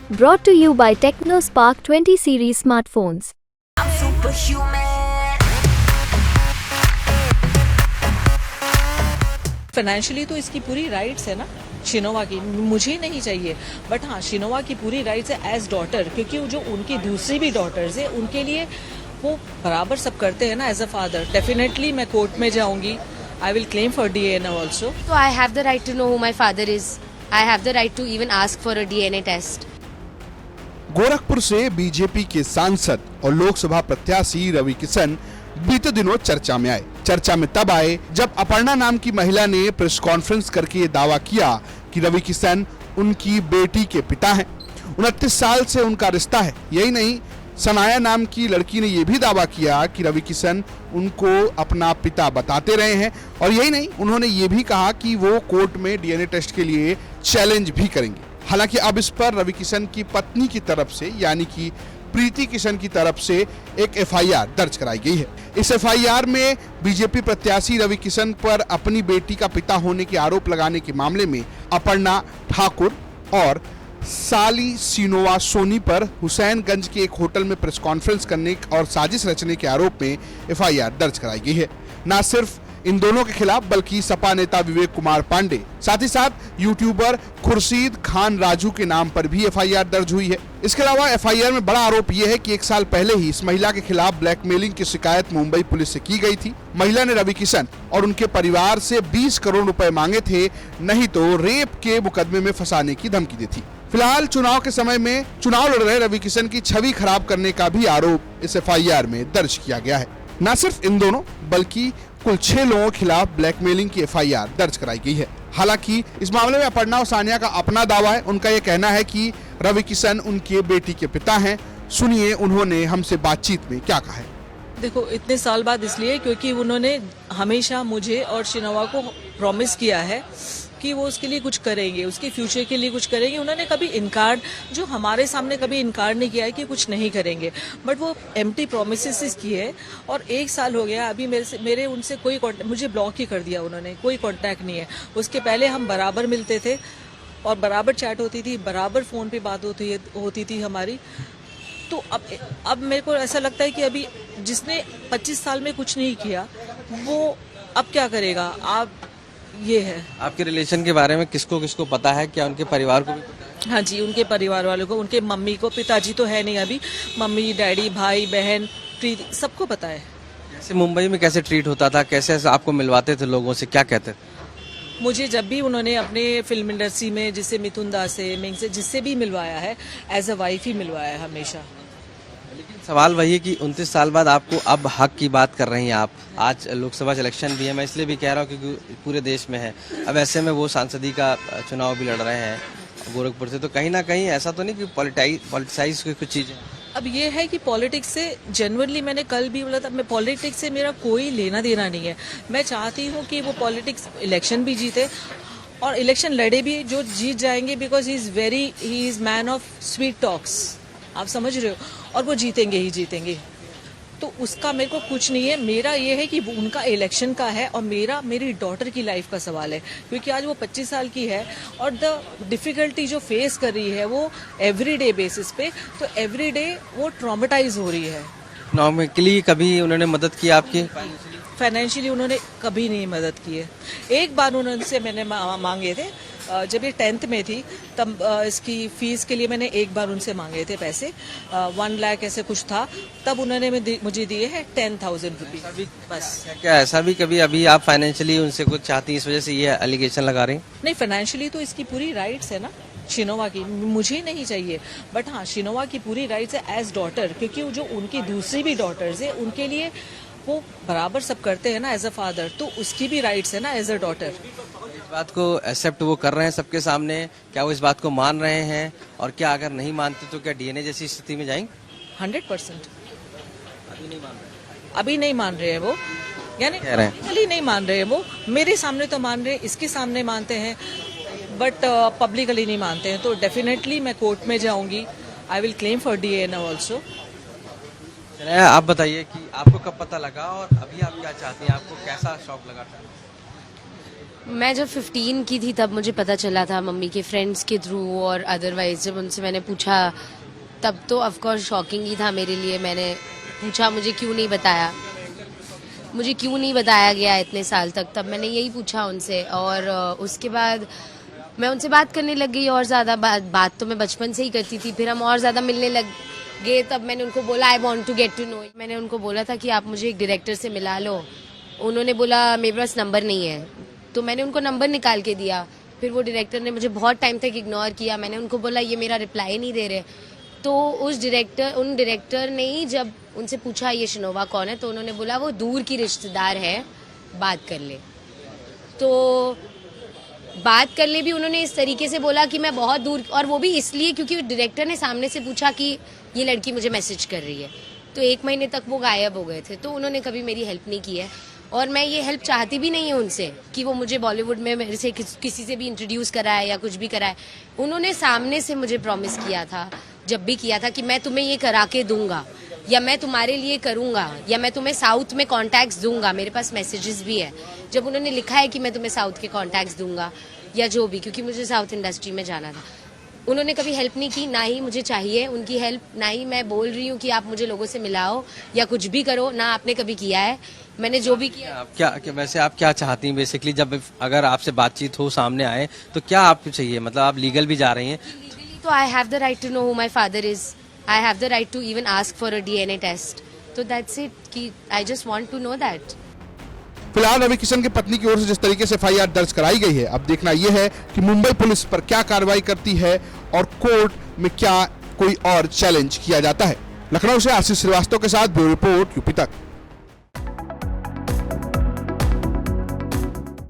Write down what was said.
Brought to you by TechnoSpark 20 series smartphones. I'm superhuman. Financially तो इसकी पूरी rights है ना शिनोवा की, मुझे नहीं चाहिए, बट हाँ शिनोवा की पूरी राइट्स है एज डॉटर, क्योंकि जो उनकी दूसरी भी डॉटर्स है उनके लिए वो बराबर सब करते हैं ना एज अ फादर। डेफिनेटली मैं कोर्ट में जाऊंगी, I will claim for DNA also. So I have the right to know who my father is. I have the right to even ask for a DNA test. Gorakhpur से BJP के सांसद और लोकसभा प्रत्याशी रवि किशन बीते दिनों चर्चा में आए। चर्चा में तब आए जब अपर्णा नाम की महिला ने प्रेस कॉन्फ्रेंस करके ये दावा किया कि रवि किशन उनकी बेटी के पिता हैं। 29 साल से उनका रिश्ता है। यही नहीं, सनाया नाम की लड़की ने यह भी दावा किया कि रवि किशन उनको अपना पिता बताते रहे हैं। और यही नहीं, उन्होंने ये भी कहा कि वो कोर्ट में DNA टेस्ट के लिए चैलेंज भी करेंगे। हालांकि अब इस पर रवि किशन की पत्नी की तरफ से यानी कि प्रीति किशन की तरफ से एक FIR दर्ज कराई गई है। इस FIR में बीजेपी प्रत्याशी रवि किशन पर अपनी बेटी का पिता होने के आरोप लगाने के मामले में अपर्णा ठाकुर और साली सिनोवा सोनी पर हुसैनगंज के एक होटल में प्रेस कॉन्फ्रेंस करने और साजिश रचने के आरोप में FIR दर्ज कराई गई है। न सिर्फ इन दोनों के खिलाफ बल्कि सपा नेता विवेक कुमार पांडे, साथ ही साथ यूट्यूबर खुर्शीद खान राजू के नाम पर भी FIR दर्ज हुई है। इसके अलावा FIR में बड़ा आरोप यह है कि 1 साल पहले ही इस महिला के खिलाफ ब्लैकमेलिंग की शिकायत मुंबई पुलिस से की गई थी। महिला ने रवि किशन और उनके परिवार से 20 करोड़ रुपए मांगे थे, नहीं तो रेप के मुकदमे में फंसाने की धमकी दी थी। फिलहाल चुनाव के समय में चुनाव लड़ रहे रवि किशन की छवि खराब करने का भी आरोप इस FIR में दर्ज किया गया है। न सिर्फ इन दोनों बल्कि कुल 6 लोगों के खिलाफ ब्लैकमेलिंग की FIR दर्ज कराई गई है। हालांकि इस मामले में अपर्णा और सानिया का अपना दावा है। उनका यह कहना है कि रवि किशन उनके बेटी के पिता हैं। सुनिए उन्होंने हमसे बातचीत में क्या कहा है। देखो, इतने साल बाद इसलिए क्योंकि उन्होंने हमेशा मुझे और शिनोवा को प्रॉमिस किया है कि वो उसके लिए कुछ करेंगे, उसके फ्यूचर के लिए कुछ करेंगे। उन्होंने कभी इनकार, जो हमारे सामने कभी इनकार नहीं किया है कि कुछ नहीं करेंगे, बट वो एम्प्टी प्रोमिसेस किए। और 1 साल हो गया अभी मेरे उनसे कोई मुझे ब्लॉक ही कर दिया उन्होंने, कोई कांटेक्ट नहीं है। उसके पहले हम बराबर मिलते थे और बराबर चैट होती थी, बराबर फोन पे बात होती थी हमारी। तो अब मेरे को ऐसा लगता है कि अभी जिसने 25 साल में कुछ नहीं किया वो अब क्या करेगा। आप ये है आपके रिलेशन के बारे में किसको किसको पता है? क्या उनके परिवार को भी पता है? हाँ जी, उनके परिवार वालों को, उनके मम्मी को, पिताजी तो है नहीं अभी, मम्मी डैडी भाई बहन प्रीति सबको पता है। जैसे मुंबई में कैसे ट्रीट होता था, कैसे आपको मिलवाते थे लोगों से, क्या कहते थे? मुझे जब भी उन्होंने अपने फिल्म इंडस्ट्री में जिससे मिथुन दास से, मिंग से, जिससे भी मिलवाया है एज अ वाइफ ही मिलवाया है हमेशा। लेकिन सवाल वही है कि 29 साल बाद आपको अब हक की बात कर रही हैं आप। आज लोकसभा इलेक्शन भी है, मैं इसलिए भी कह रहा हूँ क्योंकि पूरे देश में है। अब ऐसे में वो सांसदी का चुनाव भी लड़ रहे हैं गोरखपुर से, तो कहीं ना कहीं ऐसा तो नहीं कि पॉलिटिसाइज की कुछ चीज़ें? अब ये है कि पॉलिटिक्स से जनरली, मैंने कल भी बोला था, मैं पॉलिटिक्स से मेरा कोई लेना देना नहीं है। मैं चाहती हूँ कि वो पॉलिटिक्स इलेक्शन भी जीते और इलेक्शन लड़े भी, जो जीत जाएंगे, because he is man of sweet talks, आप समझ रहे हो, और वो जीतेंगे ही जीतेंगे। तो उसका मेरे को कुछ नहीं है। मेरा ये है कि उनका इलेक्शन का है और मेरी डॉटर की लाइफ का सवाल है, क्योंकि आज वो 25 साल की है और द डिफिकल्टी जो फेस कर रही है वो एवरीडे बेसिस पे, तो एवरीडे वो ट्रॉमेटाइज हो रही है। इकोनॉमिकली कभी उन्होंने मदद की आपकी? फाइनेंशियली उन्होंने कभी नहीं मदद की है। एक बार उनसे मैंने मांगे थे, जब ये 10th में थी तब इसकी फीस के लिए मैंने एक बार उनसे मांगे थे पैसे, 1 लाख ऐसे कुछ था, तब उन्होंने मुझे दिए हैं 10,000 रुपीज बस। क्या ऐसा भी कभी अभी आप फाइनेंशियली उनसे कुछ चाहती हैं, इस वजह से ये एलिगेशन लगा रही? नहीं, फाइनेंशियली तो इसकी पूरी राइट्स है ना शिनोवा की, मुझे नहीं चाहिए, बट हाँ शिनोवा की पूरी राइट्स है एज डॉटर, क्योंकि जो उनकी दूसरी भी डॉटर्स है उनके लिए वो बराबर सब करते हैं ना एज अ फादर, तो उसकी भी राइट्स है ना एज अ डॉटर। इस बात को एक्सेप्ट वो कर रहे हैं सबके सामने? क्या वो इस बात को मान रहे हैं? और क्या अगर नहीं मानते तो क्या DNA जैसी स्थिति में जाएंगे? 100%। अभी नहीं मान रहे? अभी नहीं मान रहे हैं वो, यानी नहीं मान रहे हैं वो। मेरे सामने तो मान रहे हैं, इसके सामने मानते हैं, बट पब्लिकली नहीं मानते हैं। तो डेफिनेटली मैं कोर्ट में जाऊंगी, I will claim for DNA also. आप बताइए कि आपको कब पता लगा और अभी आप क्या चाहती हैं? आपको कैसा शॉक लगा था? मैं जब 15 की थी तब मुझे पता चला था मम्मी के फ्रेंड्स के थ्रू, और अदरवाइज जब उनसे मैंने पूछा तब तो ऑफ कोर्स शॉकिंग ही था मेरे लिए। मैंने पूछा मुझे क्यों नहीं बताया गया इतने साल तक, तब मैंने यही पूछा उनसे। और उसके बाद मैं उनसे बात करने लग गई और ज़्यादा। बात तो मैं बचपन से ही करती थी, फिर हम और ज़्यादा मिलने लग गए। तब मैंने उनको बोला I want to get to know. मैंने उनको बोला था कि आप मुझे एक डायरेक्टर से मिला लो। उन्होंने बोला मेरे पास नंबर नहीं है, तो मैंने उनको नंबर निकाल के दिया। फिर वो डायरेक्टर ने मुझे बहुत टाइम तक इग्नोर किया। मैंने उनको बोला ये मेरा रिप्लाई नहीं दे रहे, तो उन डायरेक्टर ने ही जब उनसे पूछा ये शिनोवा कौन है, तो उन्होंने बोला वो दूर की रिश्तेदार है, बात कर ले। तो बात कर ले भी उन्होंने इस तरीके से बोला कि मैं बहुत दूर, और वो भी इसलिए क्योंकि डायरेक्टर ने सामने से पूछा कि ये लड़की मुझे मैसेज कर रही है। तो 1 महीने तक वो गायब हो गए थे, तो उन्होंने कभी मेरी हेल्प नहीं की है। और मैं ये हेल्प चाहती भी नहीं है उनसे कि वो मुझे बॉलीवुड में मेरे से किसी से भी इंट्रोड्यूस कराए या कुछ भी कराए। उन्होंने सामने से मुझे प्रॉमिस किया था, जब भी किया था, कि मैं तुम्हें ये करा के दूंगा, या मैं तुम्हारे लिए करूंगा, या मैं तुम्हें साउथ में कॉन्टैक्ट्स दूंगा। मेरे पास मैसेजेस भी है जब उन्होंने लिखा है कि मैं तुम्हें साउथ के कॉन्टैक्ट्स दूंगा या जो भी, क्योंकि मुझे साउथ इंडस्ट्री में जाना था। उन्होंने कभी हेल्प नहीं की, ना ही मुझे चाहिए उनकी हेल्प, ना ही मैं बोल रही हूँ कि आप मुझे लोगों से मिलाओ या कुछ भी करो, ना आपने कभी किया है। मैंने जो भी किया। आप क्या वैसे आप क्या चाहती हैं बेसिकली, जब अगर आपसे बातचीत हो, सामने आए, तो क्या आपको चाहिए? मतलब आप लीगल भी जा रही हैं तो I have the right to know who my father is. I have the right to even ask for a DNA test. तो दैट्स इट, कि I just want to know that. फिलहाल रवि किशन की पत्नी की ओर से जिस तरीके से FIR दर्ज कराई गई है, अब देखना यह है कि मुंबई पुलिस पर क्या कार्रवाई करती है और कोर्ट में क्या कोई और चैलेंज किया जाता है। लखनऊ से आशीष श्रीवास्तव के साथ ब्यूरो रिपोर्ट, यूपी तक।